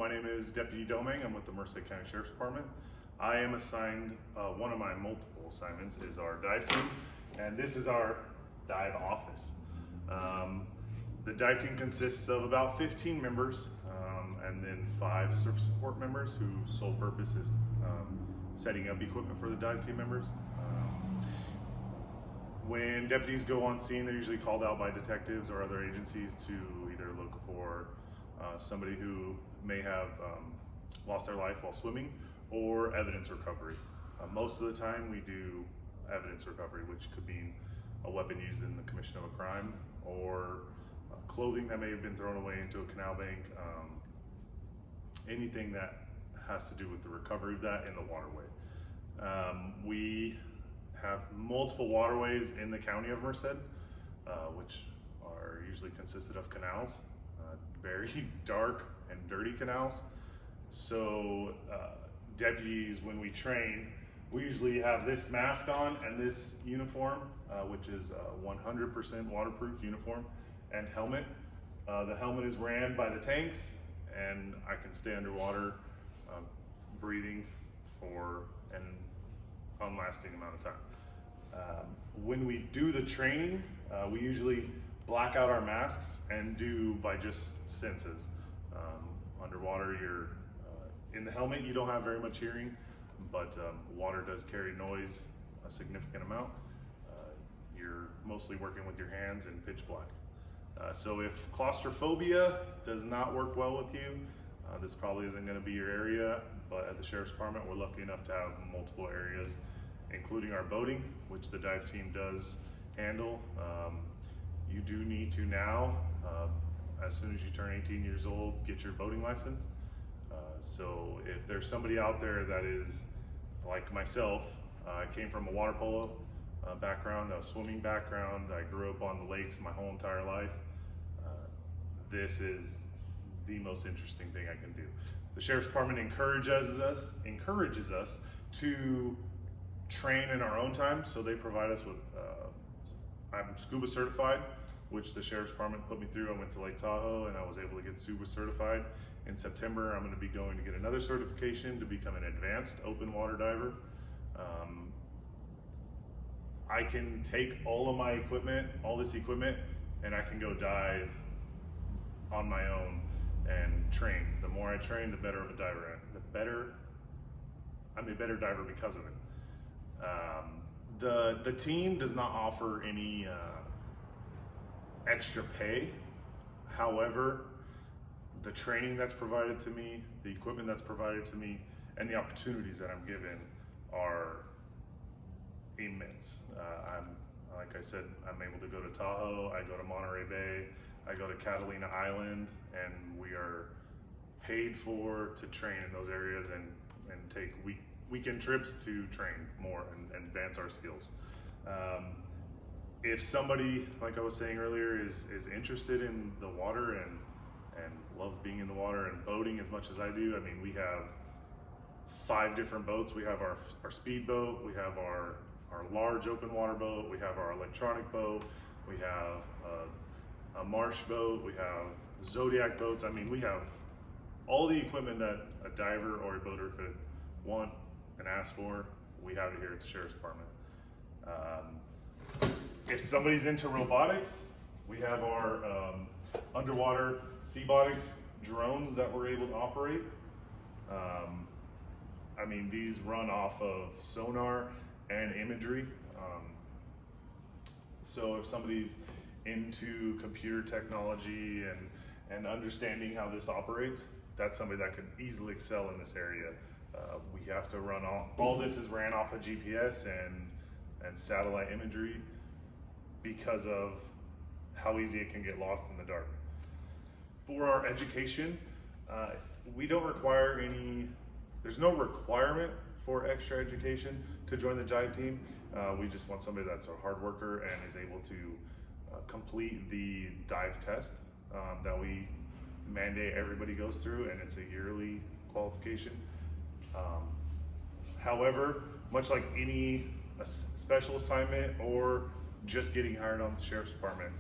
my name is Deputy Doming. I'm with the Merced County Sheriff's Department. I am assigned, one of my multiple assignments is our dive team, and this is our dive office. The dive team consists of about 15 members, and then 5 surface support members whose sole purpose is setting up equipment for the dive team members. When deputies go on scene, they're usually called out by detectives or other agencies to either look for somebody who may have lost their life while swimming, or evidence recovery. Most of the time we do evidence recovery, which could mean a weapon used in the commission of a crime, or clothing that may have been thrown away into a canal bank, anything that has to do with the recovery of that in the waterway. We have multiple waterways in the county of Merced, which are usually consisted of canals, very dark and dirty canals. So deputies, when we train, we usually have this mask on and this uniform, which is a 100% waterproof uniform, and helmet. The helmet is ran by the tanks, and I can stay underwater breathing for an unlasting amount of time. When we do the training, we usually black out our masks and do by just senses. Underwater, you're in the helmet, you don't have very much hearing, but water does carry noise a significant amount. You're mostly working with your hands in pitch black. So if claustrophobia does not work well with you, this probably isn't going to be your area, but at the Sheriff's Department, we're lucky enough to have multiple areas, including our boating, which the dive team does handle. You do need to now, as soon as you turn 18 years old, get your boating license. So if there's somebody out there that is like myself, I came from a water polo background, a swimming background. I grew up on the lakes my whole entire life. This is the most interesting thing I can do. The Sheriff's Department encourages us to train in our own time, so they provide us with, I'm scuba certified, which the Sheriff's Department put me through. I went to Lake Tahoe and I was able to get scuba certified. In September, I'm going to be going to get another certification to become an advanced open water diver. I can take all of my equipment, all this equipment, and I can go dive on my own and train. The more I train, the better of a diver I am. I'm a better diver because of it. The team does not offer any extra pay. However, the training that's provided to me, the equipment that's provided to me, and the opportunities that I'm given are immense. Like I said, I'm able to go to Tahoe, I go to Monterey Bay, I go to Catalina Island, and we are paid for to train in those areas and take weekend trips to train more and advance our skills. If somebody, like I was saying earlier, is interested in the water and loves being in the water and boating as much as I do, I mean, we have 5 different boats. We have our speed boat, we have our large open water boat, we have our electronic boat, we have a marsh boat, we have Zodiac boats. I mean, we have all the equipment that a diver or a boater could want and ask for. We have it here at the Sheriff's Department. If somebody's into robotics, we have our underwater Seabotics drones that we're able to operate. I mean, these run off of sonar and imagery. So if somebody's into computer technology and understanding how this operates, that's somebody that could easily excel in this area. We have to run all this is ran off of GPS and satellite imagery because of how easy it can get lost in the dark. For our education, we don't require there's no requirement for extra education to join the dive team. We just want somebody that's a hard worker and is able to complete the dive test that we mandate everybody goes through, and it's a yearly qualification. However, much like any special assignment or just getting hired on the Sheriff's Department,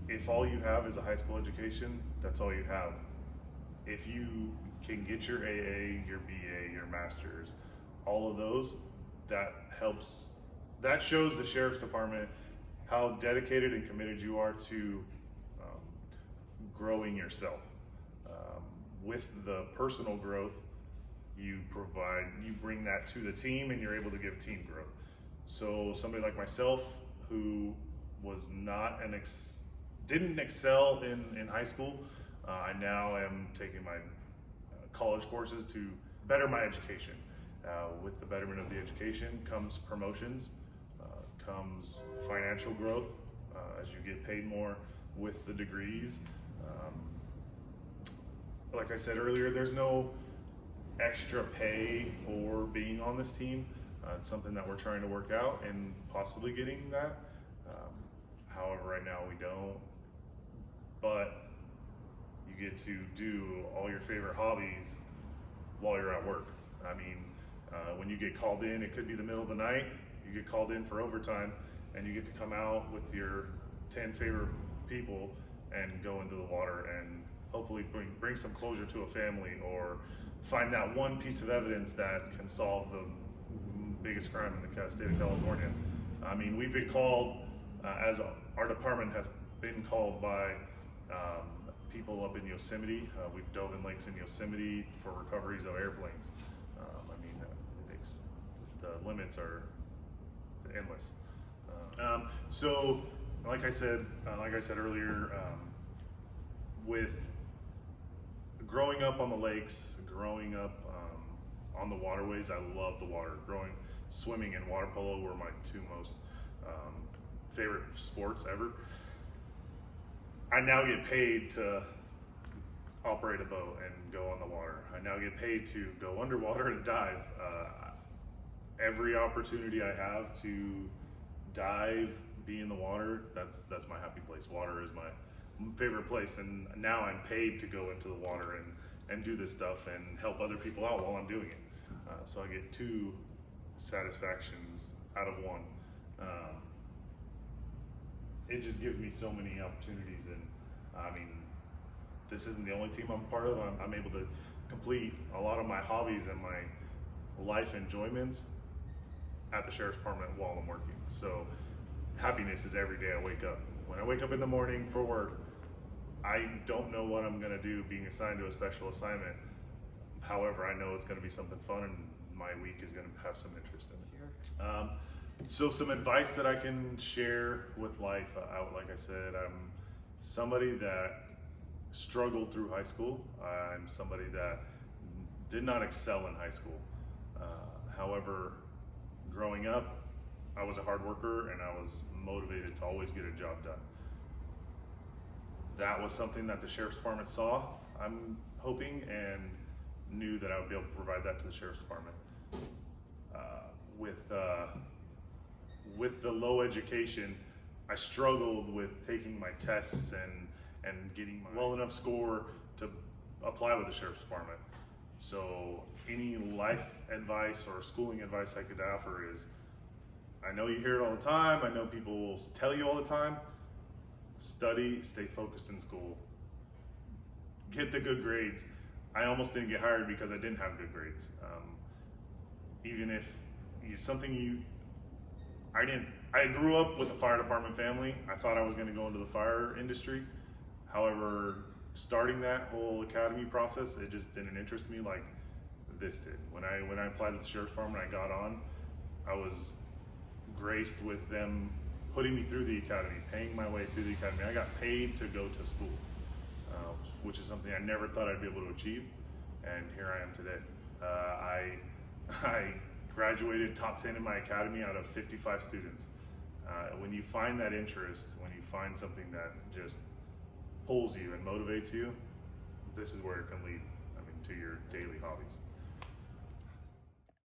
if all you have is a high school education, that's all you have. if you can get your AA, your BA, your master's, all of those, that helps, that shows the sheriff's department how dedicated and committed you are to growing yourself. With the personal growth, you bring that to the team, and you're able to give team growth. So somebody like myself who was not didn't excel in high school, I now am taking my college courses to better my education. With the betterment of the education comes promotions, comes financial growth, as you get paid more with the degrees. Like I said earlier, there's no extra pay for being on this team. It's something that we're trying to work out and possibly getting that. However, right now we don't. But you get to do all your favorite hobbies while you're at work. I mean, when you get called in, it could be the middle of the night, you get called in for overtime, and you get to come out with your 10 favorite people and go into the water and hopefully bring some closure to a family, or find that one piece of evidence that can solve the biggest crime in the state of California. I mean, we've been called, as our department has been called by people up in Yosemite. We've dove in lakes in Yosemite for recoveries of airplanes. I mean, the limits are endless. So, like I said earlier, with growing up on the lakes, growing up on the waterways, I love the water. Swimming and water polo were my two most favorite sports ever. I now get paid to operate a boat and go on the water. I now get paid to go underwater and dive. Every opportunity I have to dive, be in the water, that's my happy place. Water is my favorite place, and now I'm paid to go into the water and do this stuff and help other people out while I'm doing it. So I get two satisfactions out of one. It just gives me so many opportunities, and I mean, this isn't the only team I'm part of. I'm able to complete a lot of my hobbies and my life enjoyments at the sheriff's department while I'm working. So happiness is every day I wake up. When I wake up in the morning for work, I don't know what I'm gonna do being assigned to a special assignment. However, I know it's gonna be something fun, and my week is gonna have some interest in it. So some advice that I can share with life, like I said, I'm somebody that struggled through high school. I'm somebody that did not excel in high school. However, growing up, I was a hard worker, and I was motivated to always get a job done. That was something that the sheriff's department saw, I'm hoping, and knew that I would be able to provide that to the sheriff's department. With the low education, I struggled with taking my tests and getting my well enough score to apply with the sheriff's department. So any life advice or schooling advice I could offer is, I know you hear it all the time, I know people will tell you all the time, study, stay focused in school, get the good grades. I almost didn't get hired because I didn't have good grades. Even if I grew up with a fire department family. I thought I was gonna go into the fire industry. However, starting that whole academy process, it just didn't interest me like this did. When I applied to the sheriff's department, I got on, I was graced with them putting me through the academy, paying my way through the academy. I got paid to go to school, which is something I never thought I'd be able to achieve, and here I am today. I graduated top 10 in my academy out of 55 students. When you find that interest, when you find something that just pulls you and motivates you, this is where it can lead, to your daily hobbies.